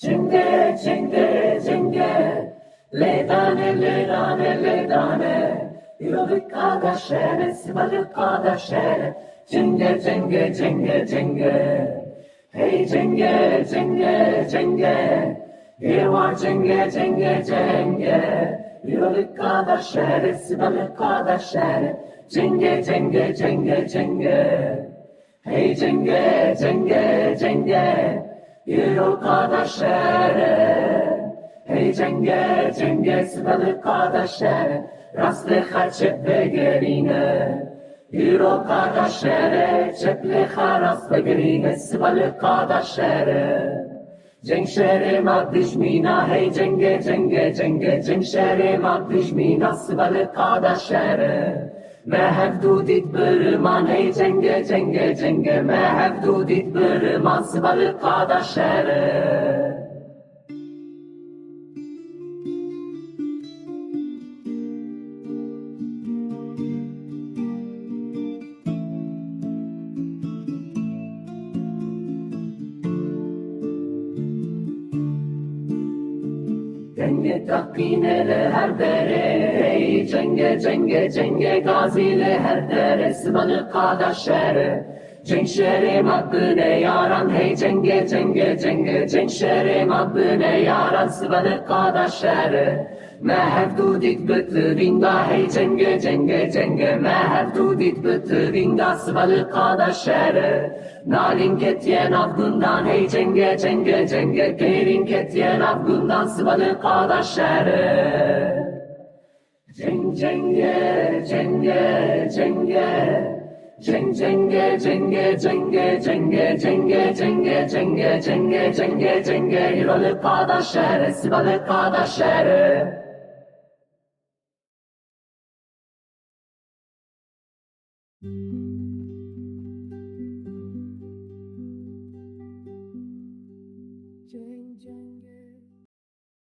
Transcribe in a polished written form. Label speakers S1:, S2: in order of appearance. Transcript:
S1: Cenge, cenge, cenge, le dane, yürüdük kardeşlere, sıvadık kardeşlere, cenge, cenge, cenge, cenge, hey cenge, cenge, cenge, bir var cenge, cenge, cenge, yürüdük kardeşlere, sıvadık kardeşlere, cenge, cenge, cenge, cenge, hey cenge, cenge, cenge, yürü kardeşlere, hey cenge, cenge, sıvalı kardeşlere, rastlığa çeple gerine. Yürü kardeşlere, çeple rastlı gerine, sıvalı kardeşlere. Cenşere madişmina, hey cenge, cenge, cenge, cenşere madişmina, sıvalı kardeşlere. Mehevdudit bırman, hey cenge, cenge, cenge, mehevdudit bırman, sıvalı kardeşlere. Cenge takkinele her dere, hey cenge, cenge, cenge, gazile her dere, sıvalı kardeşlere. Cenşerim adına yaran, hey cenge, cenge, cenge, cenşerim adına yaran, sıvalı kardeşlere. Mehevdudit bıtırınga, hey cenge, cenge, cenge, mehevdudit bıtırınga, sıvalı kardeşlere. Narin ketyen avgundan, hey cenge, cenge, cenge, kerin ketyen avgundan, sıvalı kardeşlere. Ceng, cenge, cenge, cenge, ceng, cenge, cenge, cenge, cenge, cenge, cenge, cenge, cenge, cenge, cenge, yürüdük kardeşlere, sıvalı kardeşlere.
S2: Thank you.